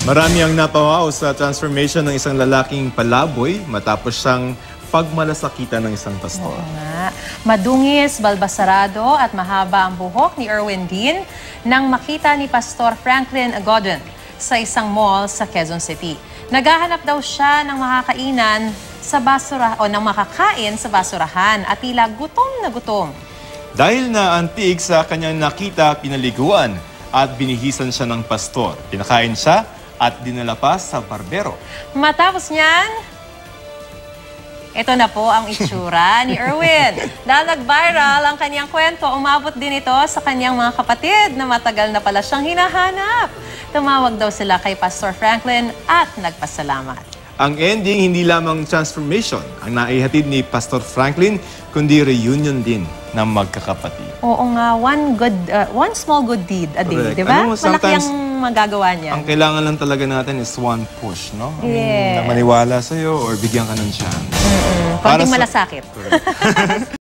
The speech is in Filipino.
Marami ang napawaw sa transformation ng isang lalaking palaboy matapos siyang pagmalasakitan ng isang pastor. Oo nga. Madungis, balbasarado at mahaba ang buhok ni Erwin Dean nang makita ni Pastor Franklin Agodon sa isang mall sa Quezon City. Naghahanap daw siya ng makakainan sa basura o ng makakain sa basurahan at tila gutom na gutom. Dahil na antig sa kanyang nakita, pinaliguan at binihisan siya ng pastor. Pinakain siya at dinala pa sa barbero. Matapos niyan, ito na po ang itsura ni Erwin. Dahil nag-viral ang kanyang kwento, umabot din ito sa kanyang mga kapatid na matagal na pala siyang hinahanap. Tumawag daw sila kay Pastor Franklin at nagpasalamat. Ang ending, hindi lamang transformation ang naihatid ni Pastor Franklin, kundi reunion din ng magkakapatid. Oo nga, one small good deed a day, di ba? Malaki ang magagawa niya. Ang kailangan lang talaga natin is one push, no? Yeah. Na maniwala sa'yo or bigyan ka ng chance. Konting malasakit.